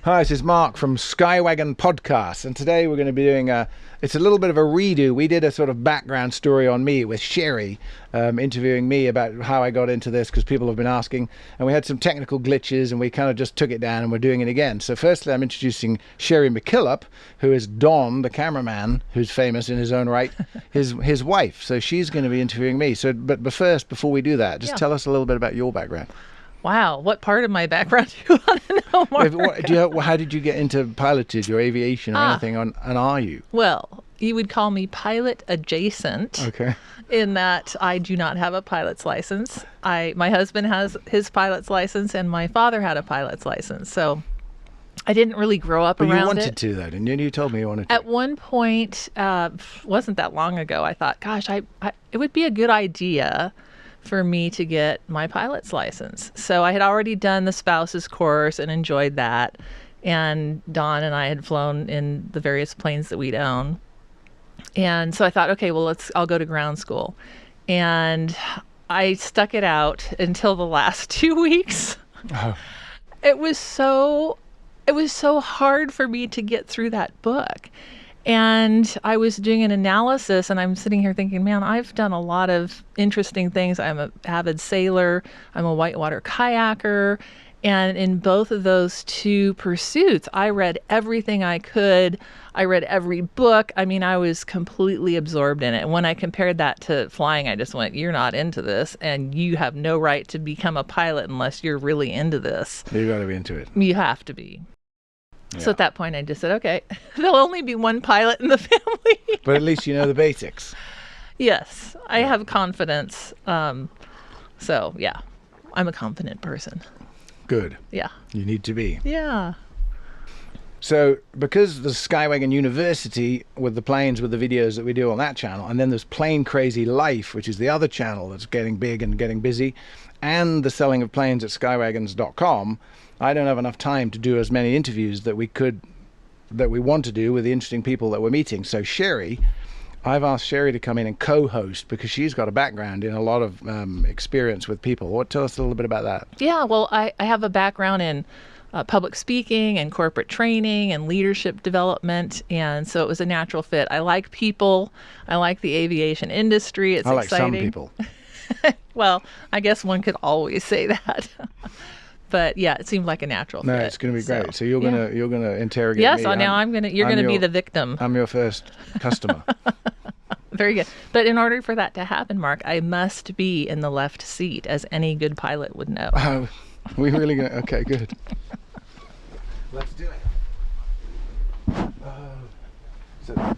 Hi, this is Mark from Skywagon Podcast, and today we're going to be doing it's a little bit of a redo. We did a sort of background story on me with Sherry, interviewing me about how I got into this, because people have been asking, and we had some technical glitches, and we kind of just took it down, and we're doing it again. So firstly, I'm introducing Sherry McKillop, who is Don, the cameraman, who's famous in his own right, his wife. So she's going to be interviewing me. So, but first, before we do that, just tell us a little bit about your background. Wow, what part of my background do you want to know, Mark? How did you get into pilotage or aviation or anything, and are you? Well, you would call me pilot adjacent. Okay. In that I do not have a pilot's license. My husband has his pilot's license, and my father had a pilot's license. So I didn't really grow up around it. But you wanted to, though, didn't you? You told me you wanted to. At one point, wasn't that long ago, I thought, gosh, it would be a good idea for me to get my pilot's license. So I had already done the spouse's course and enjoyed that. And Don and I had flown in the various planes that we'd own. And so I thought, okay, well, I'll go to ground school. And I stuck it out until the last 2 weeks. Oh. It was so hard for me to get through that book. And I was doing an analysis, and I'm sitting here thinking, man, I've done a lot of interesting things. I'm an avid sailor. I'm a whitewater kayaker. And in both of those two pursuits, I read everything I could. I read every book. I mean, I was completely absorbed in it. And when I compared that to flying, I just went, you're not into this, and you have no right to become a pilot unless you're really into this. You got to be into it. You have to be. Yeah. So at that point, I just said, okay, there'll only be one pilot in the family. But at least you know the basics. Yes, I have confidence. So, yeah, I'm a confident person. Good. Yeah. You need to be. Yeah. So, because the Skywagon University, with the planes, with the videos that we do on that channel, and then there's Plane Crazy Life, which is the other channel that's getting big and getting busy, and the selling of planes at skywagons.com, I don't have enough time to do as many interviews that we want to do with the interesting people that we're meeting. So Sherry, I've asked Sherry to come in and co-host, because she's got a background in a lot of experience with people. Tell us a little bit about that. Yeah, well, I have a background in public speaking and corporate training and leadership development, and so it was a natural fit. I like people. I like the aviation industry. It's exciting. I like some people. Well, I guess one could always say that. But yeah, it seemed like a natural fit. No, it's going to be great. So you're gonna interrogate me. Yes, now you're gonna be the victim. I'm your first customer. Very good. But in order for that to happen, Mark, I must be in the left seat, as any good pilot would know. Oh, we really gonna? Okay, good. Let's do it.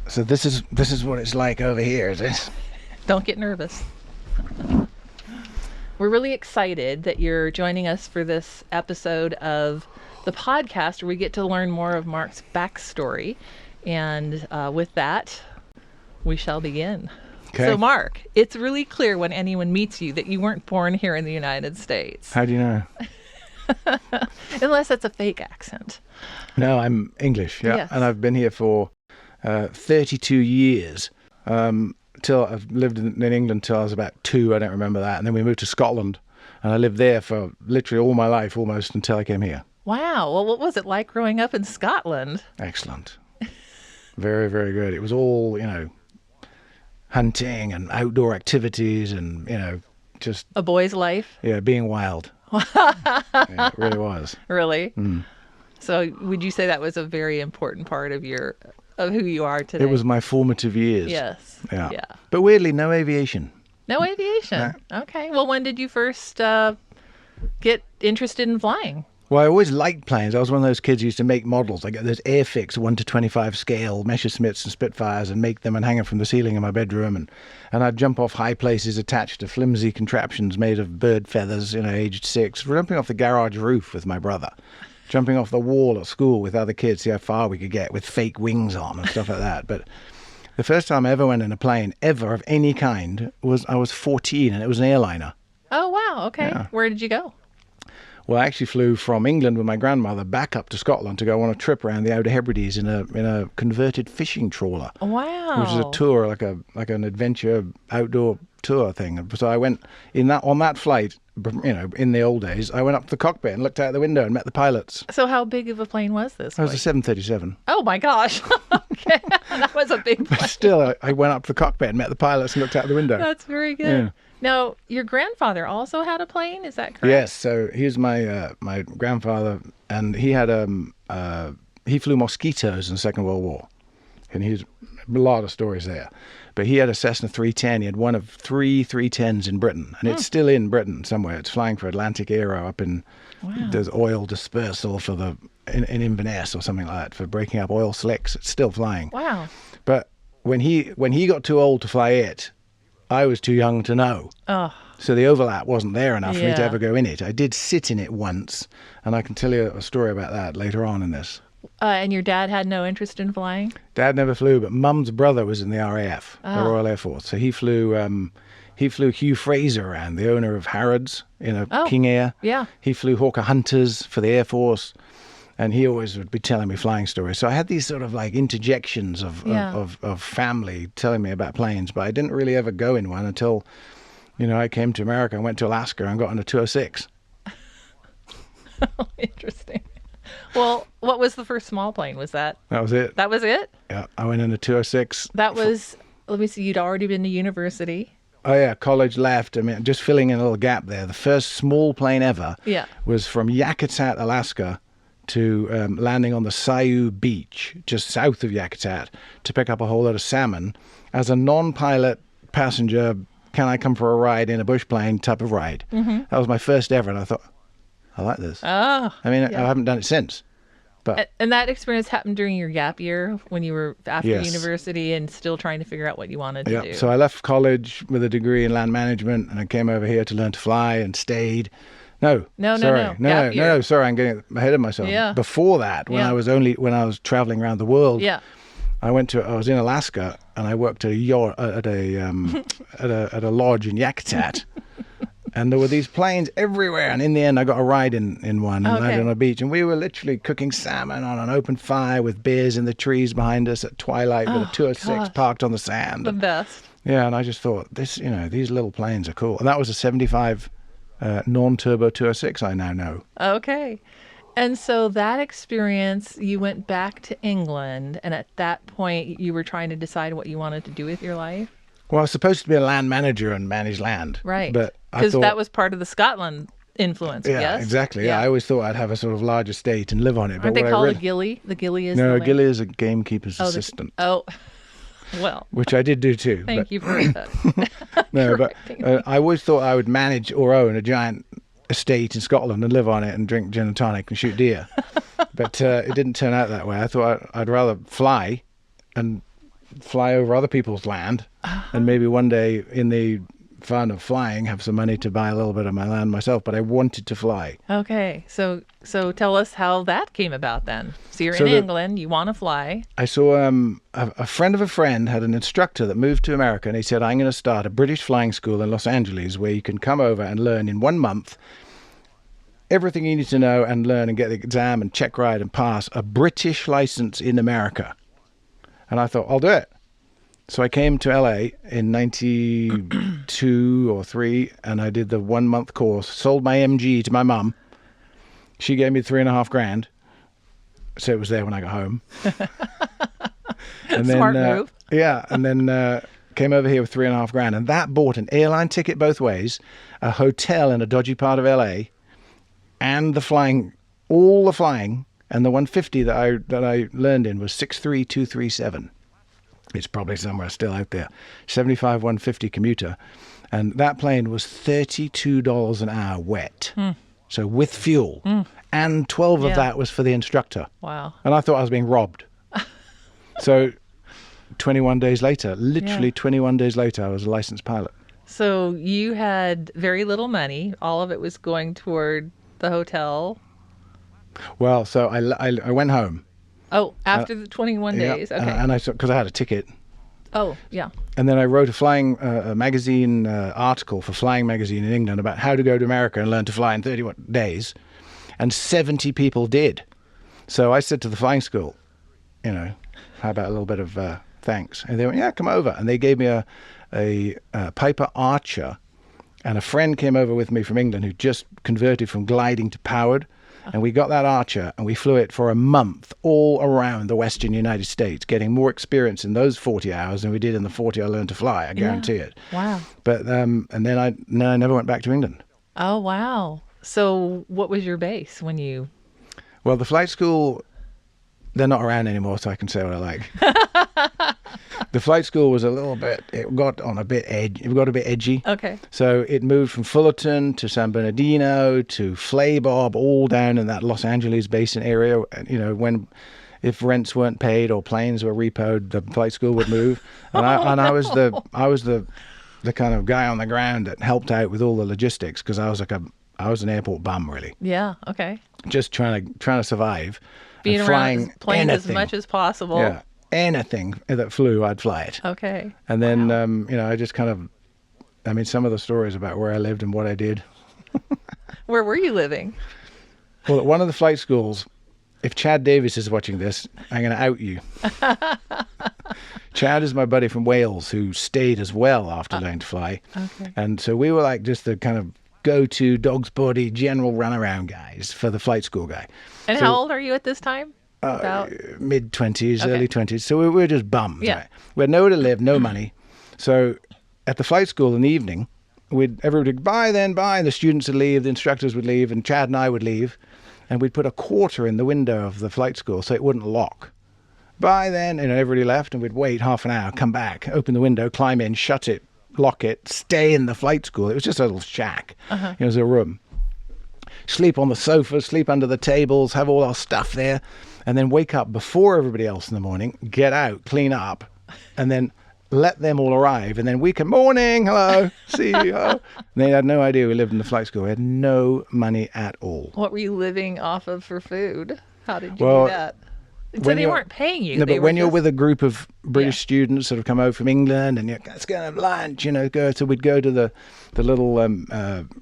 So this is what it's like over here, is it? Don't get nervous. We're really excited that you're joining us for this episode of the podcast, where we get to learn more of Mark's backstory. And with that, we shall begin. Okay. So, Mark, it's really clear when anyone meets you that you weren't born here in the United States. How do you know? Unless that's a fake accent. No, I'm English, yeah. Yes. And I've been here for 32 years. Till I've lived in England till I was about 2. I don't remember that. And then we moved to Scotland, and I lived there for literally all my life, almost, until I came here. Wow. Well, what was it like growing up in Scotland? Excellent. Very, very good. It was all, hunting and outdoor activities and, just... A boy's life? Yeah, being wild. Yeah, it really was. Really? Mm. So would you say that was a very important part of who you are today? It was my formative years. Yes. Yeah. But weirdly, no aviation. No aviation? No. Okay. Well, when did you first get interested in flying? Well, I always liked planes. I was one of those kids who used to make models. I got those Airfix 1:25 scale Messerschmitts and Spitfires and make them and hang them from the ceiling in my bedroom. And I'd jump off high places attached to flimsy contraptions made of bird feathers, aged 6, jumping off the garage roof with my brother. Jumping off the wall at school with other kids, see how far we could get with fake wings on and stuff like that. But the first time I ever went in a plane, ever, of any kind, I was 14, and it was an airliner. Oh, wow. Okay. Yeah. Where did you go? Well, I actually flew from England with my grandmother back up to Scotland to go on a trip around the Outer Hebrides in a converted fishing trawler. Wow. Which is a tour, like an adventure outdoor tour thing. So I went on that flight, in the old days, I went up to the cockpit and looked out the window and met the pilots. So how big of a plane was this? It was a 737. Oh my gosh. Okay. That was a big plane. But still, I went up to the cockpit and met the pilots and looked out the window. That's very good. Yeah. Now, your grandfather also had a plane, is that correct? Yes, so he's my my grandfather, and he had he flew mosquitoes in the Second World War, and he's a lot of stories there. But he had a Cessna 310. He had one of 3 310s in Britain, and it's still in Britain somewhere. It's flying for Atlantic Aero up in. There's oil dispersal for in Inverness or something like that for breaking up oil slicks. It's still flying. Wow. But when he got too old to fly it, I was too young to know. Oh. So the overlap wasn't there enough for me to Yeah. ever go in it. I did sit in it once, and I can tell you a story about that later on in this. And your dad had no interest in flying? Dad never flew, but Mum's brother was in the RAF, the Royal Air Force. So he flew Hugh Fraser around, the owner of Harrods in a King Air. Yeah. He flew Hawker Hunters for the Air Force, and he always would be telling me flying stories. So I had these sort of like interjections of family telling me about planes, but I didn't really ever go in one until, I came to America and went to Alaska and got on a 206. Interesting. Well, what was the first small plane? Was that? That was it. That was it? Yeah, I went in a 206. That was, let me see, you'd already been to university. Oh, yeah, college left. I mean, just filling in a little gap there. The first small plane ever was from Yakutat, Alaska, to landing on the Sayoo Beach, just south of Yakutat, to pick up a whole lot of salmon as a non-pilot passenger, can I come for a ride in a bush plane type of ride. Mm-hmm. That was my first ever, and I thought, I like this. Oh. I mean, I haven't done it since. But And that experience happened during your gap year when you were after Yes. university and still trying to figure out what you wanted to do. So I left college with a degree in land management, and I came over here to learn to fly and stayed. No, Gap year. No, sorry, I'm getting ahead of myself. Yeah. Before that, when I was traveling around the world, I was in Alaska, and I worked at a lodge in Yakutat. And there were these planes everywhere, and in the end, I got a ride in one and landed on a beach. And we were literally cooking salmon on an open fire with beers in the trees behind us at twilight with a 206 parked on the sand. The best. Yeah, and I just thought, these little planes are cool. And that was a 75 non-turbo 206, I now know. Okay. And so that experience, you went back to England, and at that point, you were trying to decide what you wanted to do with your life? Well, I was supposed to be a land manager and manage land. Right. But because that was part of the Scotland influence, yeah, yes? Exactly. Yeah, I always thought I'd have a sort of large estate and live on it. Aren't they called a gilly? The gilly is No, the a land? gilly is a gamekeeper's assistant. Well. Which I did do too. Thank you for that. No, but I always thought I would manage or own a giant estate in Scotland and live on it and drink gin and tonic and shoot deer. But it didn't turn out that way. I thought I'd rather fly over other people's land and maybe one day in the fun of flying have some money to buy a little bit of my land myself, but I wanted to fly. Okay, so tell us how that came about then. So you're in England, you want to fly. I saw a friend of a friend had an instructor that moved to America, and he said, I'm going to start a British flying school in Los Angeles where you can come over and learn in 1 month everything you need to know and learn and get the exam and check ride and pass a British license in America. And I thought, I'll do it. So I came to LA in 92 or 3, and I did the 1 month course, sold my MG to my mum. She gave me $3,500. So it was there when I got home. And Smart move. Yeah. And then came over here with $3,500. And that bought an airline ticket both ways, a hotel in a dodgy part of LA, and all the flying. And the 150 that I learned in was 63237. It's probably somewhere still out there. 75 150 commuter. And that plane was $32 an hour wet. So with fuel. And 12 of that was for the instructor. Wow. And I thought I was being robbed. So 21 days later, literally 21 days later, I was a licensed pilot. So you had very little money. All of it was going toward the hotel. Well, so I went home. Oh, after the 21 days. Okay. And because I had a ticket. Oh, yeah. And then I wrote a magazine article for Flying Magazine in England about how to go to America and learn to fly in 31 days. And 70 people did. So I said to the flying school, how about a little bit of thanks. And they went, yeah, come over. And they gave me a Piper Archer. And a friend came over with me from England who just converted from gliding to powered. And we got that Archer and we flew it for a month all around the Western United States, getting more experience in those 40 hours than we did in the 40 I learned to fly. I guarantee it. Wow. But and then I never went back to England. Oh, wow. So what was your base when you... Well, the flight school, they're not around anymore, so I can say what I like. The flight school was it got a bit edgy. Okay. So it moved from Fullerton to San Bernardino to Flaybob, all down in that Los Angeles basin area. You know, if rents weren't paid or planes were repoed, the flight school would move. And I was the kind of guy on the ground that helped out with all the logistics, because I was an airport bum, really. Yeah. Okay. Just trying to survive. Being and around flying planes as anything. much as possible. Yeah. Anything that flew, I'd fly it. Okay. And then, I just some of the stories about where I lived and what I did. Where were you living? Well, at one of the flight schools, if Chad Davis is watching this, I'm going to out you. Chad is my buddy from Wales who stayed as well after learning to fly. Okay. And so we were like just the kind of go-to dog's body general runaround guys for the flight school guy. And how old are you at this time? About Mid-20s, Okay. early 20s. So we were just bums. Yeah. Right? We had nowhere to live, no money. So at the flight school in the evening, everybody would bye, and the students would leave, the instructors would leave, and Chad and I would leave. And we'd put a quarter in the window of the flight school so it wouldn't lock. Bye then, everybody left, and we'd wait half an hour, come back, open the window, climb in, shut it, lock it, stay in the flight school. It was just a little shack. It was a room. Sleep on the sofa, sleep under the tables, have all our stuff there, and then wake up before everybody else in the morning, get out, clean up, and then let them all arrive. And then we can, morning, hello, see you. And they had no idea we lived in the flight school. We had no money at all. What were you living off of for food? How did you Well, do that? So when they you're- weren't paying you. No, They but were when you're just- with a group of British Yeah. students that have come over from England, and you're, let's go and have lunch, so we'd go to the little,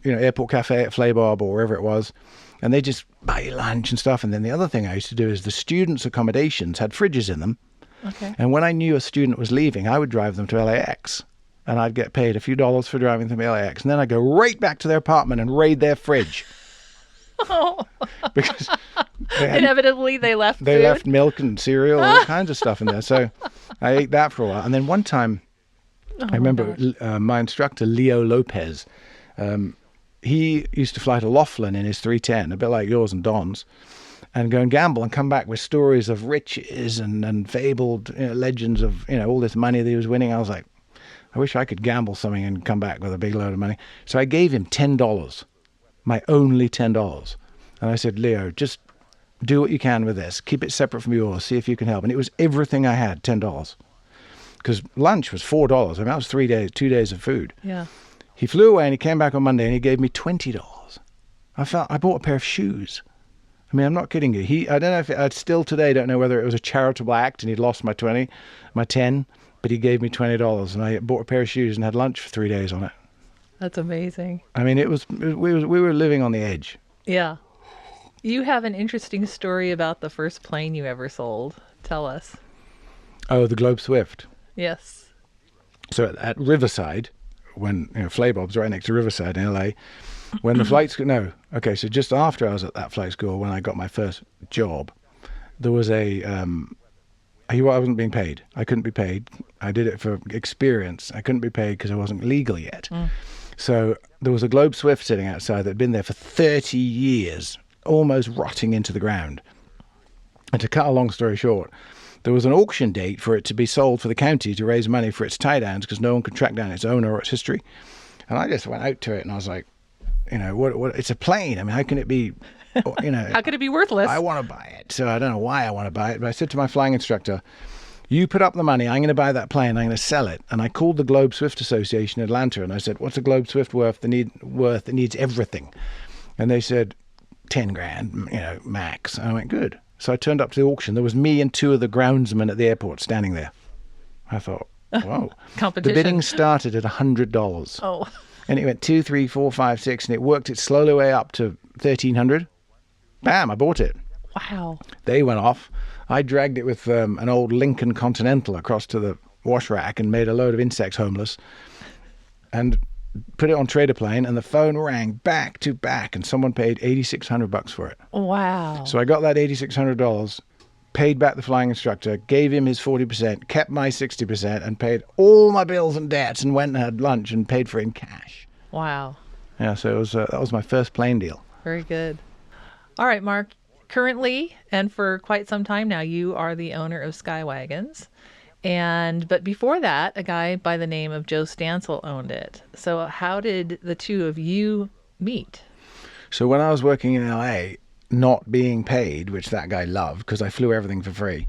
airport cafe at Flaybob or wherever it was, and they just buy you lunch and stuff. And then the other thing I used to do is the students' accommodations had fridges in them. Okay. And when I knew a student was leaving, I would drive them to LAX, and I'd get paid a few dollars for driving them to LAX. And then I'd go right back to their apartment and raid their fridge. Because Inevitably, they left they food. left milk and cereal, all kinds of stuff in there. So I ate that for a while. And then one time, I remember my instructor, Leo Lopez, he used to fly to Laughlin in his 310, a bit like yours and Don's, and go and gamble and come back with stories of riches and fabled legends of all this money that he was winning. I was like, I wish I could gamble something and come back with a big load of money. So I gave him $10, my only $10. And I said, Leo, just do what you can with this. Keep it separate from yours. See if you can help. And it was everything I had, $10. Because lunch was $4. I mean, that was 2 days of food. Yeah. He flew away and he came back on Monday and he gave me $20. I bought a pair of shoes. I mean, I'm not kidding you. I don't know I still today don't know whether it was a charitable act and he'd lost my 10, but he gave me $20 and I bought a pair of shoes and had lunch for 3 days on it. That's amazing. I mean, we were living on the edge. Yeah. You have an interesting story about the first plane you ever sold. Tell us. Oh, the Globe Swift. Yes. So at Riverside, when Flaybob's right next to Riverside in LA, when the flight school, so just after I was at that flight school, when I got my first job, there was I wasn't being paid. I couldn't be paid. I did it for experience. I couldn't be paid because I wasn't legal yet. So there was a Globe Swift sitting outside that had been there for 30 years, almost rotting into the ground. And to cut a long story short, there was an auction date for it to be sold for the county to raise money for its tie-downs because no one could track down its owner or its history. And I just went out to it and I was like, what? It's a plane. I mean, how can it be, How could it be worthless? I want to buy it. So I don't know why I want to buy it, but I said to my flying instructor, you put up the money, I'm going to buy that plane, I'm going to sell it. And I called the Globe Swift Association in Atlanta and I said, what's a Globe Swift worth that needs everything? And they said, 10 grand, max. And I went, good. So I turned up to the auction. There was me and two of the groundsmen at the airport standing there. I thought, whoa. The Competition. bidding started at $100. Oh. And it went 2, 3, 4, 5, 6, and it worked its slowly way up to 1,300. Bam, I bought it. Wow. They went off. I dragged it with an old Lincoln Continental across to the wash rack and made a load of insects homeless and put it on trader plane, and the phone rang back to back, and someone paid $8,600 for it. Wow. So I got that $8,600, paid back the flying instructor, gave him his 40%, kept my 60%, and paid all my bills and debts, and went and had lunch and paid for it in cash. Wow. Yeah, so it was that was my first plane deal. Very good. All right, Mark. Currently, and for quite some time now, you are the owner of Skywagons. But before that, a guy by the name of Joe Stansel owned it. So how did the two of you meet? So when I was working in LA, not being paid, which that guy loved because I flew everything for free,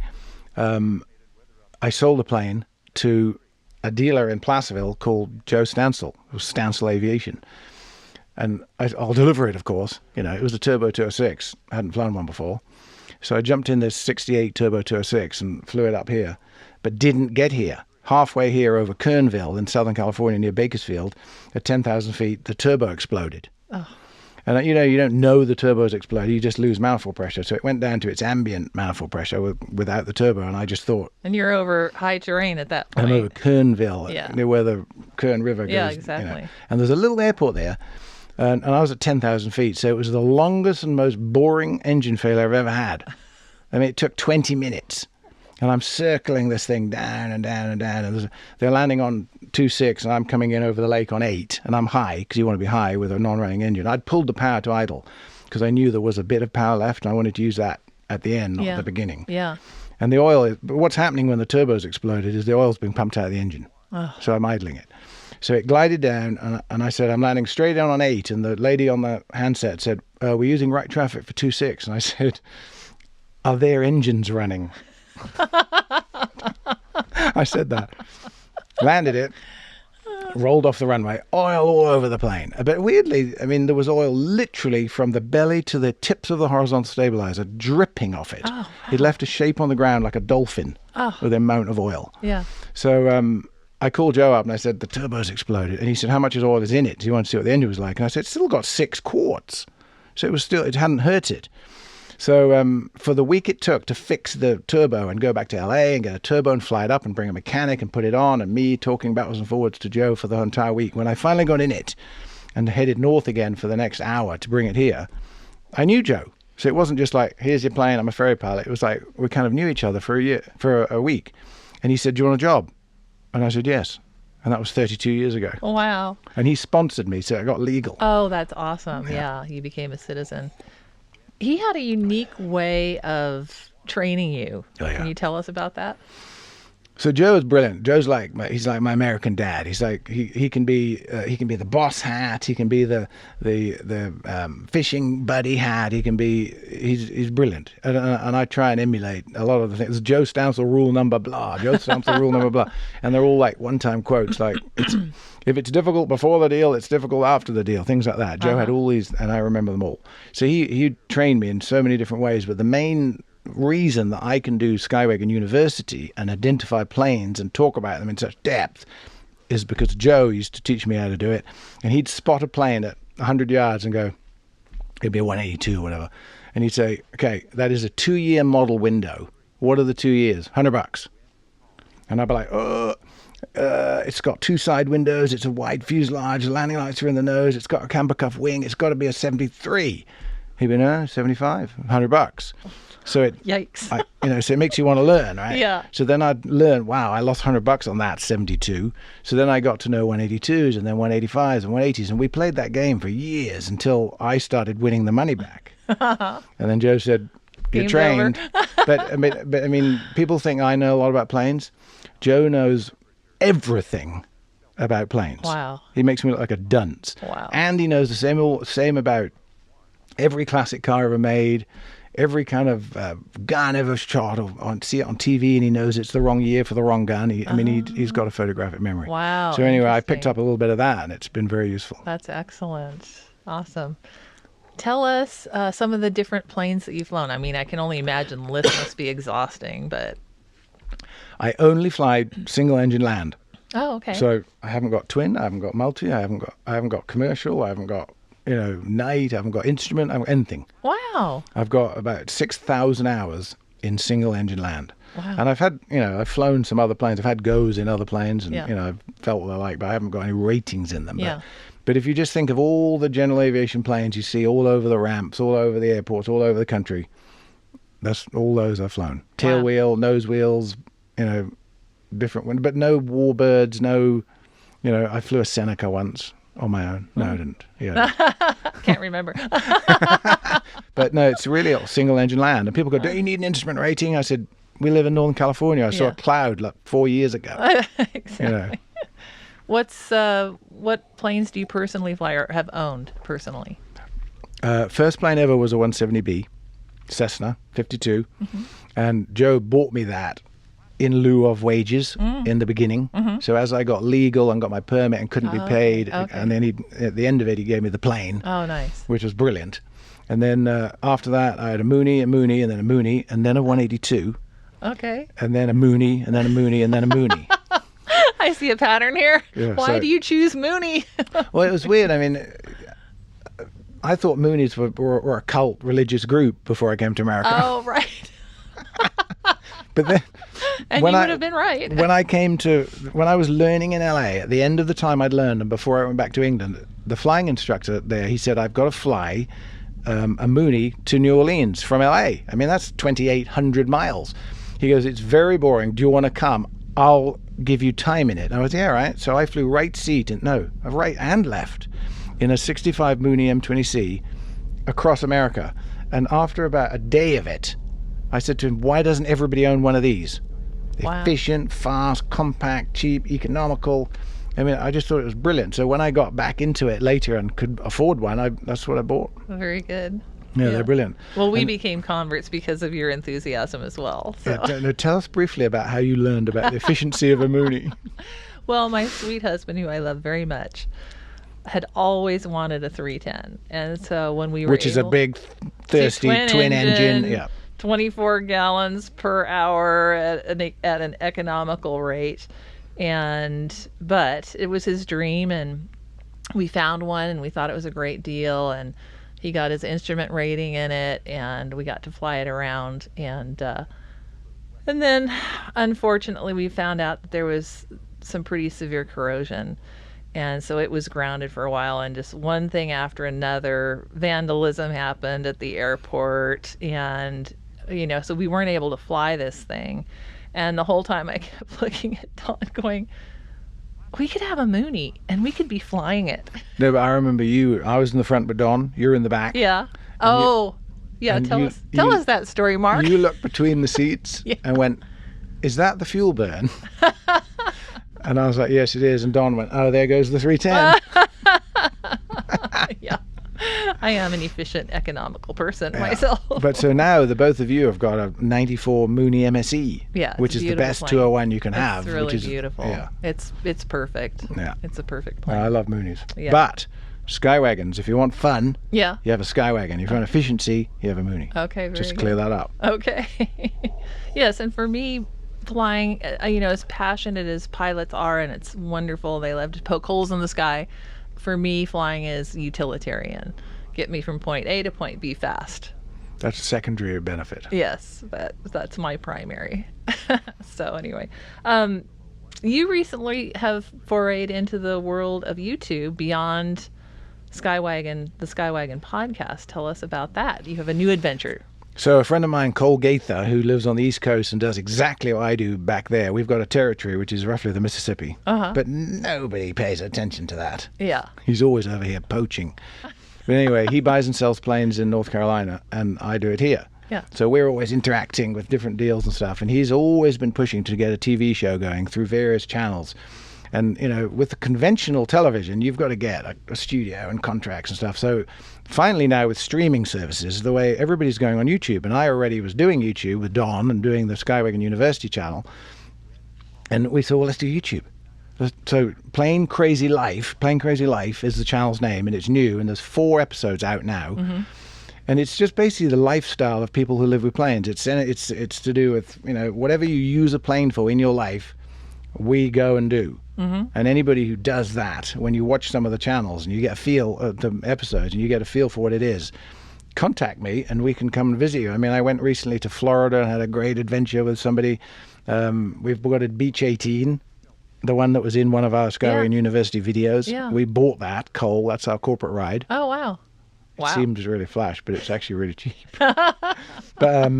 I sold a plane to a dealer in Placerville called Joe Stansel. It was Stansel Aviation. And I'll deliver it, of course. You know, it was a Turbo 206. I hadn't flown one before. So I jumped in this 68 Turbo 206 and flew it up here, but didn't get here. Halfway here over Kernville in Southern California near Bakersfield, at 10,000 feet, the turbo exploded. Oh. And, you don't know the turbo's exploded. You just lose manifold pressure. So it went down to its ambient manifold pressure without the turbo. And I just thought... And you're over high terrain at that point. I'm over Kernville, Yeah. near where the Kern River goes. Yeah, exactly. And there's a little airport there. And I was at 10,000 feet, so it was the longest and most boring engine failure I've ever had. I mean, it took 20 minutes. And I'm circling this thing down and down and down. And they're landing on 2.6, and I'm coming in over the lake on 8. And I'm high, because you want to be high with a non-running engine. I'd pulled the power to idle, because I knew there was a bit of power left, and I wanted to use that at the end, not at the beginning. Yeah. And the oil, what's happening when the turbo's exploded is the oil's being pumped out of the engine. Oh. So I'm idling it. So it glided down, and I said, I'm landing straight down on 8. And the lady on the handset said, we're using right traffic for 2.6. And I said, are their engines running? I said that. Landed it, rolled off the runway, oil all over the plane. But weirdly, I mean, there was oil literally from the belly to the tips of the horizontal stabilizer dripping off it. Oh, wow. It left a shape on the ground like a dolphin with the amount of oil. Yeah. So I called Joe up and I said, the turbo's exploded. And he said, how much oil is in it? Do you want to see what the engine was like? And I said, it's still got 6 quarts. So it hadn't hurt it. So for the week it took to fix the turbo and go back to LA and get a turbo and fly it up and bring a mechanic and put it on, and me talking backwards and forwards to Joe for the entire week, when I finally got in it and headed north again for the next hour to bring it here, I knew Joe. So it wasn't just like, here's your plane, I'm a ferry pilot. It was like we kind of knew each other for a week. And he said, do you want a job? And I said, yes. And that was 32 years ago. Wow. And he sponsored me, so I got legal. Oh, that's awesome. Yeah, you became a citizen. He had a unique way of training you. Oh, yeah. Can you tell us about that? So Joe is brilliant. Joe's he's like my American dad. He's like he can be the boss hat. He can be the fishing buddy hat. He's brilliant. And I try and emulate a lot of the things. Joe Stansel rule number blah. Joe Stansel rule number blah. And they're all like one-time quotes. Like if it's difficult before the deal, it's difficult after the deal. Things like that. Joe had all these, and I remember them all. So he trained me in so many different ways. But the main reason that I can do Skywagon University and identify planes and talk about them in such depth is because Joe used to teach me how to do it, and he'd spot a plane at 100 yards and go, it'd be a 182 or whatever, and he'd say, okay, that is a 2-year model window. What are the 2 years? $100. And I'd be like, it's got 2 side windows, it's a wide fuselage, the landing lights are in the nose, it's got a camber cuff wing, it's got to be a 73. He'd be, no, 75, $100. So Yikes. So it makes you want to learn, right? Yeah. So then I'd learn, wow, I lost $100 on that 72. So then I got to know 182s and then 185s and 180s. And we played that game for years until I started winning the money back. And then Joe said, you're Game's trained. over. but I mean, people think I know a lot about planes. Joe knows everything about planes. Wow. He makes me look like a dunce. Wow. And he knows the same about every classic car ever made, every kind of gun ever shot, see it on TV, and he knows it's the wrong year for the wrong gun. He's got a photographic memory. Wow. So anyway, I picked up a little bit of that, and it's been very useful. That's excellent. Awesome. Tell us some of the different planes that you've flown. I mean, I can only imagine the list must be exhausting, but... I only fly single engine land. Oh, okay. So I haven't got twin, I haven't got multi, I haven't got commercial, I haven't got night. I haven't got instrument. I haven't got anything. Wow. I've got about 6,000 hours in single engine land. Wow. And I've flown some other planes. I've had goes in other planes, and I've felt what they're like, but I haven't got any ratings in them. Yeah. But if you just think of all the general aviation planes you see all over the ramps, all over the airports, all over the country, that's all those I've flown. Tail wheel, nose wheels, different ones, but no warbirds, no, I flew a Seneca once on my own. No, I didn't. Yeah. Can't remember. But no, it's really a single engine land. And people go, do you need an instrument rating? I said, we live in Northern California. I saw a cloud like 4 years ago. Exactly. What planes do you personally fly or have owned personally? First plane ever was a 170B, Cessna 52. Mm-hmm. And Joe bought me that in lieu of wages in the beginning. Mm-hmm. So as I got legal and got my permit and couldn't be paid, and then at the end of it, he gave me the plane. Oh, nice. Which was brilliant. And then after that, I had a Mooney, and then a Mooney, and then a 182. Okay. And then a Mooney, and then a Mooney, and then a Mooney. I see a pattern here. Yeah, Why do you choose Mooney? Well, it was weird. I mean, I thought Moonies were a cult religious group before I came to America. Oh, right. But then, and you would have been right. When I was learning in LA, at the end of the time I'd learned, and before I went back to England, the flying instructor there, he said, I've got to fly a Mooney to New Orleans from LA. I mean, that's 2,800 miles. He goes, it's very boring. Do you want to come? I'll give you time in it. And I was, yeah, right. So I flew right and left in a 65 Mooney M20C across America. And after about a day of it, I said to him, why doesn't everybody own one of these? Wow. Efficient, fast, compact, cheap, economical. I mean, I just thought it was brilliant. So when I got back into it later and could afford one, that's what I bought. Very good. Yeah, they're brilliant. Well, we became converts because of your enthusiasm as well. So. Yeah, tell us briefly about how you learned about the efficiency of a Mooney. Well, my sweet husband, who I love very much, had always wanted a 310. And so when we were Which is a big, thirsty twin engine. Yeah. 24 gallons per hour at an economical rate. But it was his dream, and we found one, and we thought it was a great deal, and he got his instrument rating in it, and we got to fly it around. And then, unfortunately, we found out that there was some pretty severe corrosion. And so it was grounded for a while, and just one thing after another, vandalism happened at the airport. And, so we weren't able to fly this thing. And the whole time I kept looking at Don going, we could have a Mooney and we could be flying it. No, but I remember I was in the front with Don, you're in the back. Yeah. Tell us that story, Mark. You looked between the seats and went, is that the fuel burn? And I was like, yes, it is. And Don went, oh, there goes the 310. Yeah. I am an efficient, economical person myself. But so now the both of you have got a 94 Mooney MSE, which is the best plane. 201 you can have. It's really which is beautiful. Yeah. It's perfect. Yeah. It's a perfect plane. I love Moonies. Yeah. But Skywagons, if you want fun, you have a Skywagon. If you want efficiency, you have a Mooney. Okay, very Just clear that up. Okay. Yes, and for me, flying, as passionate as pilots are, and it's wonderful, they love to poke holes in the sky. For me, flying is utilitarian. Get me from point A to point B fast. That's a secondary benefit. Yes, but that's my primary. So anyway, you recently have forayed into the world of YouTube beyond Skywagon, the Skywagon podcast. Tell us about that. You have a new adventure. So a friend of mine, Cole Gaither, who lives on the East Coast and does exactly what I do back there, we've got a territory which is roughly the Mississippi. But nobody pays attention to that. Yeah. He's always over here poaching. But anyway, he buys and sells planes in North Carolina, and I do it here. Yeah. So we're always interacting with different deals and stuff, and he's always been pushing to get a TV show going through various channels. And, with the conventional television, you've got to get a studio and contracts and stuff. So finally now with streaming services, the way everybody's going on YouTube, and I already was doing YouTube with Don and doing the Skywagon University channel. And we thought, well, let's do YouTube. So Plain Crazy Life is the channel's name, and it's new, and there's 4 episodes out now. Mm-hmm. And it's just basically the lifestyle of people who live with planes. It's to do with, whatever you use a plane for in your life, we go and do. And anybody who does that, when you watch some of the channels and you get a feel of the episodes and you get a feel for what it is, contact me and we can come and visit you. I mean, I went recently to Florida and had a great adventure with somebody. We've got a Beach 18, the one that was in one of our Skywagon University videos. Yeah. We bought that, Cole. That's our corporate ride. Oh, wow. It seems really flash, but it's actually really cheap. But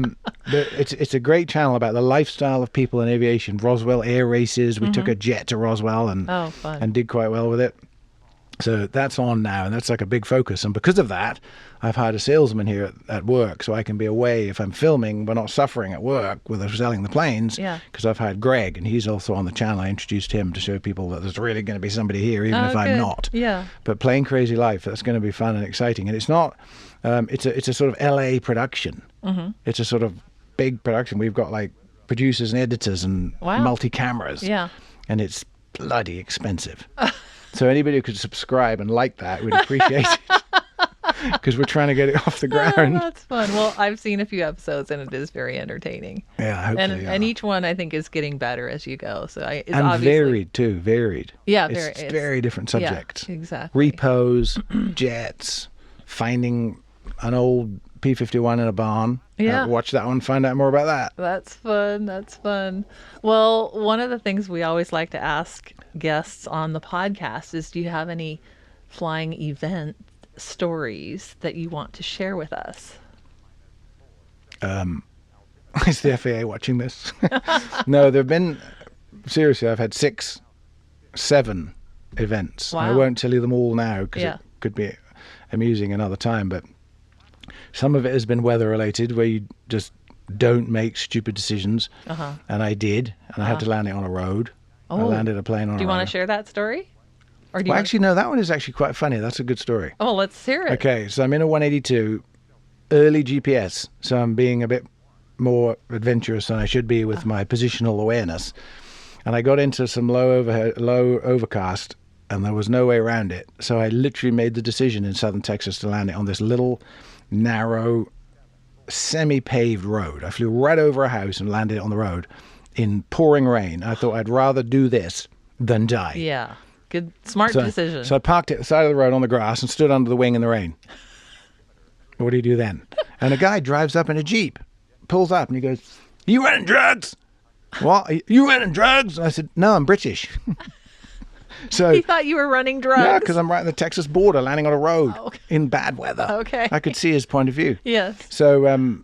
it's a great channel about the lifestyle of people in aviation. Roswell air races. We took a jet to Roswell and did quite well with it. So that's on now, and that's like a big focus. And because of that, I've hired a salesman here at work, so I can be away if I'm filming, but not suffering at work with selling the planes. Because I've hired Greg, and he's also on the channel. I introduced him to show people that there's really going to be somebody here, even if I'm not. Yeah. But Plane Crazy Life, that's going to be fun and exciting. And it's not. It's a sort of LA production. It's a sort of big production. We've got like producers and editors and multi cameras. Yeah. And it's bloody expensive. So anybody who could subscribe and like that, we'd appreciate it. Because we're trying to get it off the ground. That's fun. Well, I've seen a few episodes and it is very entertaining. Yeah, hopefully. And each one I think is getting better as you go. So it's and obviously varied too. Varied. Yeah, it's very different subjects. Yeah, exactly. Repos, jets, finding an old P-51 in a barn. Yeah. Watch that one. Find out more about that. That's fun. That's fun. Well, one of the things we always like to ask guests on the podcast is, do you have any flying event stories that you want to share with us? Is the FAA watching this? No, there have been, seriously, I've had 7 events. Wow. I won't tell you them all now because it could be amusing another time, but some of it has been weather related, where you just don't make stupid decisions. And I did, and I had to land it on a road. I landed a plane on a road. Do you want to share that story? Or do you actually, no, that one is actually quite funny. That's a good story. Oh, let's hear it. Okay, so I'm in a 182, early GPS, so I'm being a bit more adventurous than I should be with my positional awareness. And I got into some low overcast, and there was no way around it. So I literally made the decision in southern Texas to land it on this little, narrow, semi-paved road. I flew right over a house and landed it on the road in pouring rain. I thought I'd rather do this than die. Yeah. Good, smart decision. So I parked at the side of the road on the grass and stood under the wing in the rain. What do you do then? And a guy drives up in a Jeep, pulls up, and he goes, "You running drugs?" "What? You running drugs?" And I said, "No, I'm British." So he thought you were running drugs. Yeah, because I'm right on the Texas border, landing on a road in bad weather. Okay. I could see his point of view. Yes. So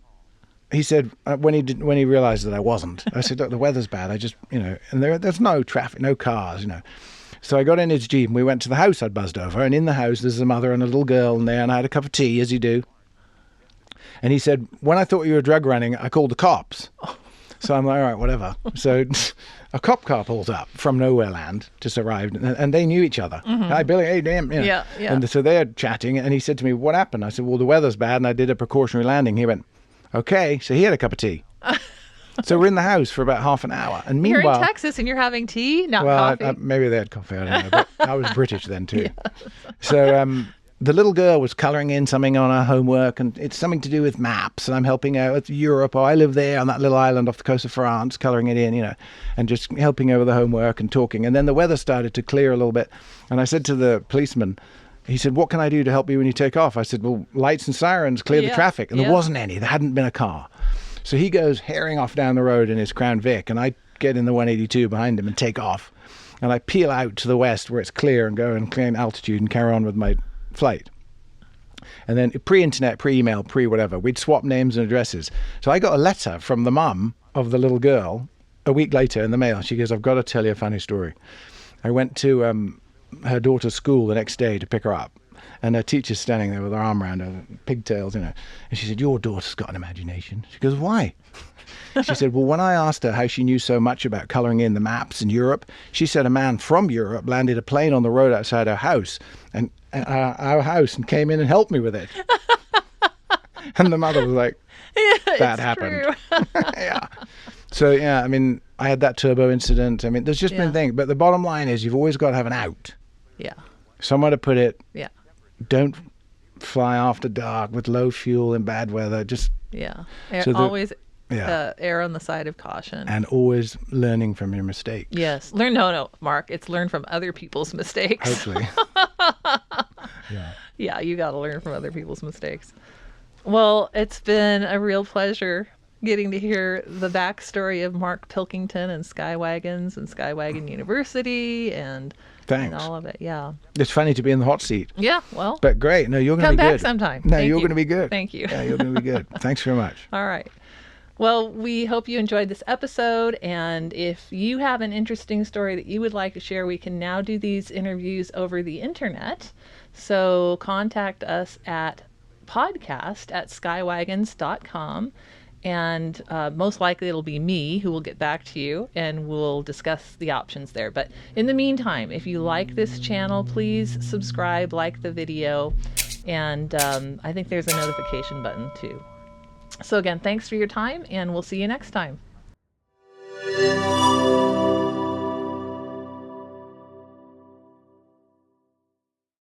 he said, when he realized that I wasn't, I said, "Look, the weather's bad. I just, and there's no traffic, no cars, So I got in his Jeep and we went to the house I'd buzzed over. And in the house, there's a mother and a little girl in there. And I had a cup of tea, as you do. And he said, "When I thought you were drug running, I called the cops." So I'm like, all right, whatever. So a cop car pulls up from nowhere land, just arrived, and they knew each other. "Hi, Billy. Hey, damn." Yeah. And so they're chatting, and he said to me, "What happened?" I said, "Well, the weather's bad, and I did a precautionary landing." He went, "Okay." So he had a cup of tea. So we're in the house for about half an hour. And meanwhile, you're in Texas and you're having tea, not coffee. Maybe they had coffee, I don't know. But I was British then too. So the little girl was colouring in something on her homework, and it's something to do with maps. And I'm helping her with Europe. I live there on that little island off the coast of France, colouring it in, and just helping her with the homework and talking. And then the weather started to clear a little bit. And I said to the policeman, he said, "What can I do to help you when you take off?" I said, "Well, lights and sirens, clear the traffic." And there wasn't any. There hadn't been a car. So he goes herring off down the road in his Crown Vic, and I get in the 182 behind him and take off. And I peel out to the west where it's clear and go and claim altitude and carry on with my flight. And then pre-internet, pre-email, pre-whatever, we'd swap names and addresses. So I got a letter from the mum of the little girl a week later in the mail. She goes, "I've got to tell you a funny story. I went to her daughter's school the next day to pick her up. And her teacher's standing there with her arm around her, pigtails, And she said, 'Your daughter's got an imagination.' She goes, 'Why?' She said, 'Well, when I asked her how she knew so much about colouring in the maps in Europe, she said a man from Europe landed a plane on the road outside her house and our house and came in and helped me with it.'" And the mother was like, "That happened." Yeah. So, yeah, I mean, I had that turbo incident. I mean, there's just been things. But the bottom line is you've always got to have an out. Yeah. Somewhere to put it. Yeah. Don't fly after dark with low fuel in bad weather. Just yeah. So always Yeah. Err on the side of caution. And always learning from your mistakes. Yes. No, Mark. It's learn from other people's mistakes. Hopefully. Yeah. Yeah, you got to learn from other people's mistakes. Well, it's been a real pleasure getting to hear the backstory of Mark Pilkington and Skywagons and Skywagon University and Thanks. all of it. Yeah. It's funny to be in the hot seat. Yeah, well, But great. No, you're going to come be back good. sometime. No, Thank you're you. going to be good. Thank you. Yeah, you're going to be good. Thanks very much. All right. Well, we hope you enjoyed this episode. And if you have an interesting story that you would like to share, we can now do these interviews over the internet. So contact us at podcast@skywagons.com. And most likely it'll be me who will get back to you and we'll discuss the options there. But in the meantime, if you like this channel, please subscribe, like the video, and I think there's a notification button too. So again, thanks for your time, and we'll see you next time.